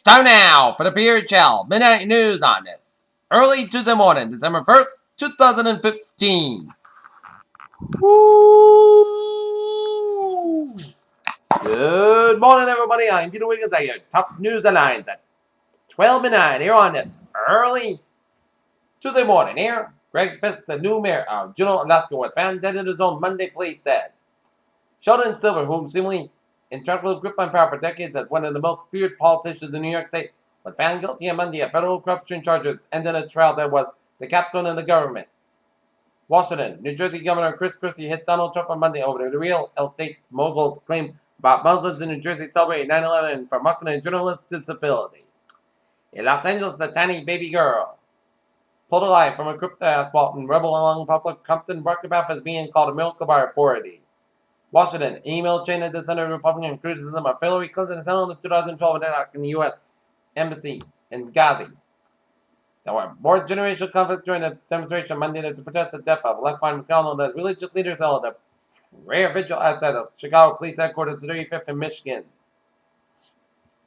Time now for the Beer Gel Midnight News on this early Tuesday morning, December 1st, 2015. Woo! Good morning, everybody. I'm Peter Wiggins. I get top news headlines at 12 midnight here on this early Tuesday morning. Here, Greg Fisk, the new mayor of Juneau, Alaska, was found dead in his own Monday, police said. Sheldon Silver, whom seemingly intractable grip on power for decades as one of the most feared politicians in New York State, was found guilty on Monday of federal corruption charges and in a trial that was the capstone of the government. Washington, New Jersey Governor Chris Christie hit Donald Trump on Monday over the real estate mogul's claims about Muslims in New Jersey celebrating 9/11 for mocking a journalist's disability. In Los Angeles, the tiny baby girl pulled alive from a crypt asphalt and rebel along public Compton broke about as being called a miracle by authorities. Washington, email chain that descended Republican criticism of Hillary Clinton's held in the 2012 attack in the U.S. Embassy in Gaza. There were more generational conflict during the demonstration Monday to protest the death of Lequan McDonald as religious leaders held a rare vigil outside of Chicago Police Headquarters, 35th in Michigan.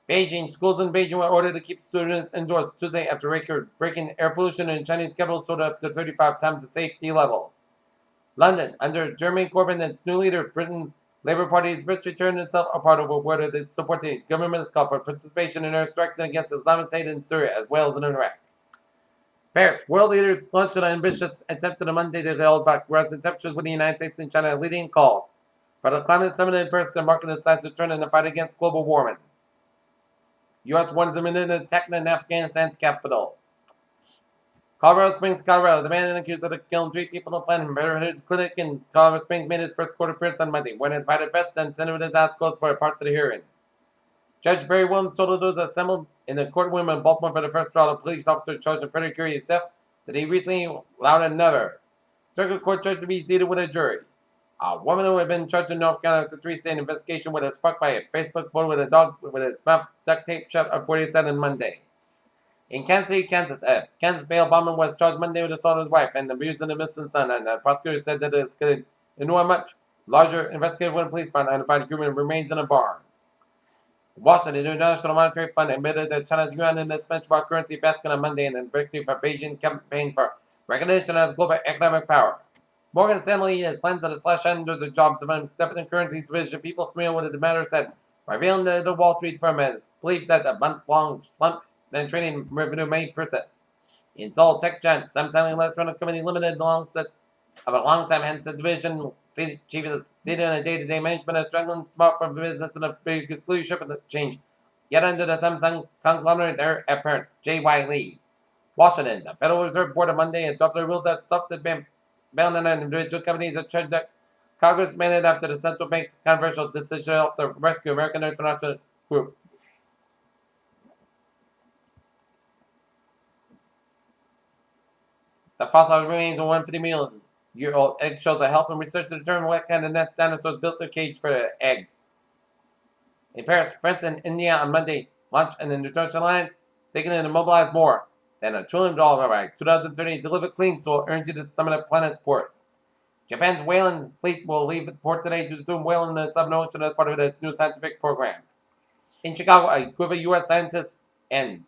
Beijing schools in Beijing were ordered to keep students indoors Tuesday after record-breaking air pollution in Chinese capital soared up to 35 times the safety levels. London, under Jeremy Corbyn and its new leader, Britain's Labour Party has returned itself a part of a word that support the government's call for participation in air strikes against Islamic State in Syria as well as in Iraq. Paris, world leaders launched an ambitious attempt on Monday to hold back rising temperatures with the United States and China leading calls for the climate summit in Paris to mark a decisive turn in the fight against global warming. U.S. warns imminent attack in Afghanistan's capital. Colorado Springs, Colorado. The man accused of killing 3 people in a Planned Parenthood clinic in Colorado Springs made his first court appearance on Monday, wearing an invited vest and sitting with his eyes closed for parts of the hearing. Judge Barry Williams told those assembled in the courtroom in Baltimore for the first trial of police officer charged in Frederick Curious theft that he recently allowed another circuit court judge to be seated with a jury. A woman who had been charged in North Carolina with a 3-state investigation was struck by a Facebook photo with a dog with its mouth duct tape shut on 47 Monday. In Kansas City, Kansas, a Kansas bail bondsman was charged Monday with assault of his wife and abusing the missing son, and the prosecutor said that it is into a much larger investigative when police found identified human remains in a barn. Washington, the International Monetary Fund admitted that China's yuan in its benchmark currency basket on Monday in a victory for Beijing's campaign for recognition as global economic power. Morgan Stanley has plans to slash hundreds of jobs among stepping currencies division. People familiar with the matter said, revealing that the Wall Street firm has believed that a month-long slump then trading revenue may persist. In Seoul, tech giant Samsung Electronic Company Limited, alongside of a long-time handset division chief is seated in a day-to-day management is struggling smart for business and a biggest leadership of the change. Yet under the Samsung conglomerate heir apparent J.Y. Lee. Washington, the Federal Reserve Board on Monday adopted a rule that stops it bailing on individual companies that charge that Congress mandated after the central bank's controversial decision to help the rescue American International Group. The fossil remains of 150-million-year-old eggshells are helping research to determine what kind of nest dinosaurs built their cage for their eggs. In Paris, France, and India on Monday launched an international alliance seeking to mobilize more than $1 trillion by 2030 to deliver clean soil energy to some of the planet's ports. Japan's whaling fleet will leave the port today to resume whaling in the Southern Ocean as part of its new scientific program. In Chicago, a group of U.S. scientists and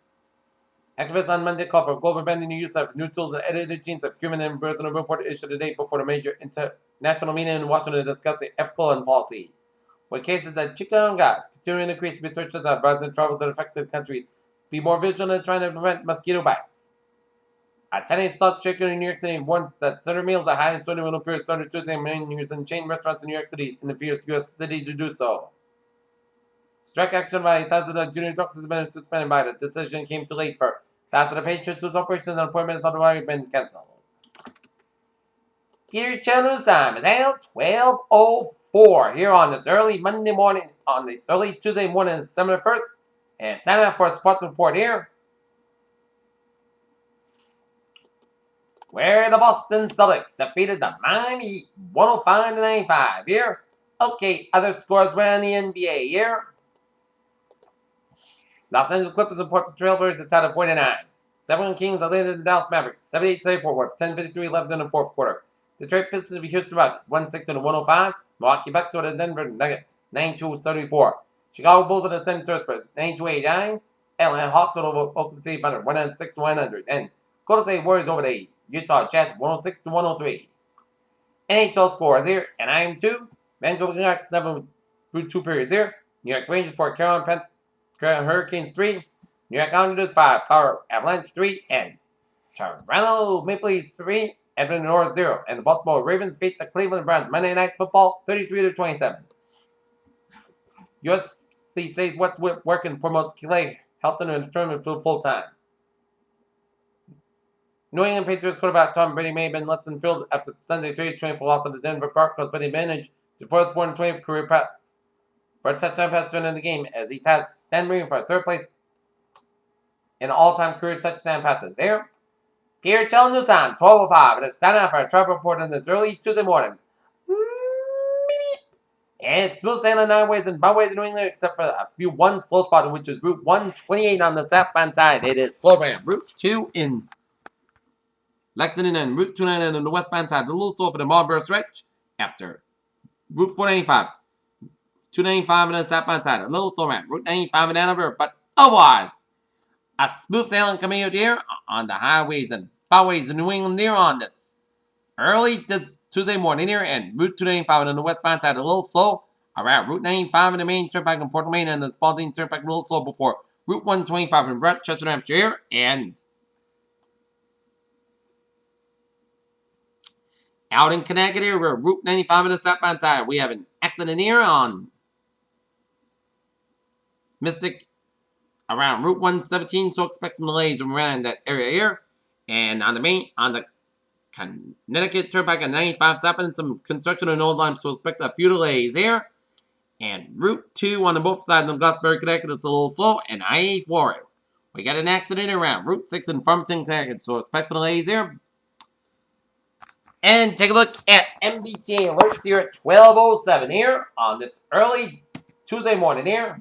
activists on Monday called for global banning the use of new tools and edited genes of human embryos in a report issued a day before the major international meeting in Washington to discuss the ethical and policy. With cases at Chikungunya continuing to increase, researchers are advising travelers in affected countries be more vigilant in trying to prevent mosquito bites. A Chinese salt shaker in New York City warns that certain meals are high in sodium will appear starting Tuesday menus in chain restaurants in New York City in the fierce U.S. city to do so. Strike action by thousands of junior doctors have been suspended by the decision came too late for thousands of patients whose operations and appointments have already been canceled. Your channel's time is now 12:04 here on this early Monday morning, on this early Tuesday morning, December 1st. And it's time for a sports report here, where the Boston Celtics defeated the Miami Heat 105-95 here. Okay, other scores around the NBA here. Los Angeles Clippers and Portland Trailblazers are tied at 49. 7 Kings are leading the Dallas Mavericks 78-74 with 10:53 left in the fourth quarter. Detroit Pistons beat Houston Rockets 116-105. Milwaukee Bucks over the Denver Nuggets 92-74. Chicago Bulls are the San Antonio Spurs 92-89. Atlanta Hawks over Oklahoma City Thunder 106-100. And Golden State Warriors over the Utah Jazz 106-103. NHL scores here, and I am 2. Vancouver Canucks 7 through 2 periods here. New York Rangers 4, Carolina Hurricanes 3. New York Islanders 5, Colorado Avalanche 3, and Toronto Maple Leafs 3, Edmonton Oilers 0. And the Baltimore Ravens beat the Cleveland Browns Monday Night Football 33-27. USC says what's working promotes Clay Helton and determined full time. New England Patriots quarterback Tom Brady may have been less than thrilled after Sunday 3-24 loss at the Denver Broncos, but he managed to force 4-20 career pass for a touchdown pass to end the game as he ties Dan Marino for third place in all-time career touchdown passes. There, Pierre Chelnusan, 12:05, and it's time now for a travel report on this early Tuesday morning. And it's smooth sailing nine ways and byways in New England, except for one slow spot, which is Route 128 on the southbound side. It is slow ramp. Route 2 in Lexington and Route 299 on the westbound side. A little slow for the Marlboro stretch after Route 495. 295 on the southbound side. A little slow ramp. Route 95 in Ann Arbor, but otherwise, a smooth sailing coming out here on the highways and byways in New England here on this early Tuesday morning here, and Route 295 on the westbound side a little slow. Around Route 95 in the main turnpike in Portland, Maine, and the Spalding turnpike a little slow before Route 125 in Rochester, New Hampshire here, and out in Connecticut here, we're Route 95 on the southbound side. We have an accident here on Mystic around Route 117, so expect some delays around that area here. And on the Connecticut Turnpike at 95 stopping some construction on Old Lime, so expect a few delays here. And Route 2 on the both sides of Glastonbury, Connecticut, it's a little slow. And I-84, we got an accident around Route 6 in Farmington, Connecticut, so expect delays here. And take a look at MBTA alerts here at 12:07 here on this early Tuesday morning here.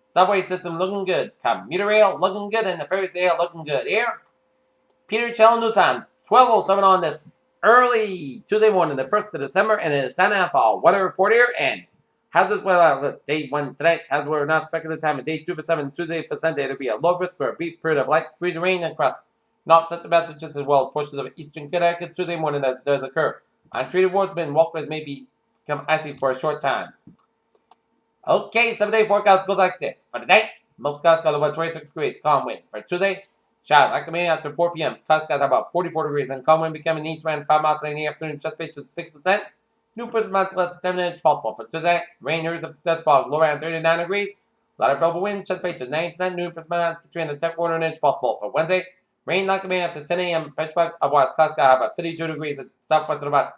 Subway system looking good. Commuter rail looking good. And the ferry rail looking good here. Peter Chell News Time, 12:07 on this early Tuesday morning, the 1st of December. And it is time now for our weather report here. And hazardous weather outlook, day 1 tonight. Hazardous weather not expected the time of day 2 for 7. Tuesday for Sunday, it'll be a low risk for a brief period of light breeze and rain across North Central Massachusetts as well as portions of eastern Connecticut Tuesday morning as it does occur. Untreated roadsmen, walkways may become icy for a short time. Okay, 7-day forecast goes like this. For tonight, most skies got about 26 degrees, calm wind. For Tuesday, showers likely after 4 p.m. Clouds got about 44 degrees, and calm wind becoming east wind 5 miles in the afternoon, chest base is 6%. New person month less than 10 minutes possible. For Tuesday, rain areas of dead spot low around 39 degrees. A lot of available wind, chest base is 9%. New person month between a 10 quarter and an inch possible. For Wednesday, rain likely after 10 a.m. Pittsburgh, otherwise clouds got about 52 degrees at southwest at about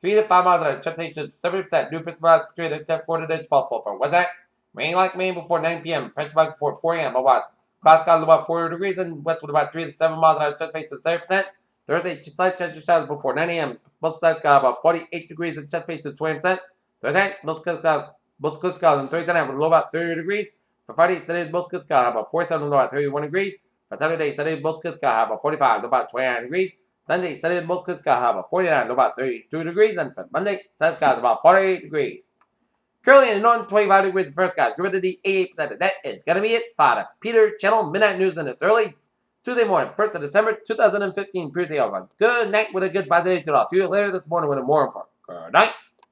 3 to 5 miles at a chest base is 70%. New person month between a 10 quarter and an inch possible. For Wednesday, rain like Maine before 9 p.m. Pittsburgh before 4 a.m. Otherwise, clouds got about 40 degrees and westward about 3 to 7 miles at a chest base is 70%. Thursday, slight chance of showers before 9 a.m. Most sides got about 48 degrees and chest base is 20%. Thursday, most clouds on Thursday night with low about 30 degrees. For Friday, Saturday, most clouds got about 47 low about 31 degrees. For Saturday, most clouds got about 45 low about 29 degrees. Sunday, most clouds got about 49 low about 32 degrees. And for Monday, sun's got about 48 degrees. Currently in the north, 25 degrees the first guys. Humidity 88%. And that is going to be it for the Peter Channel Midnight News in this early Tuesday morning, 1st of December, 2015. Tuesday over. Good night with a good positive to all. See you later this morning with a more important. Good night.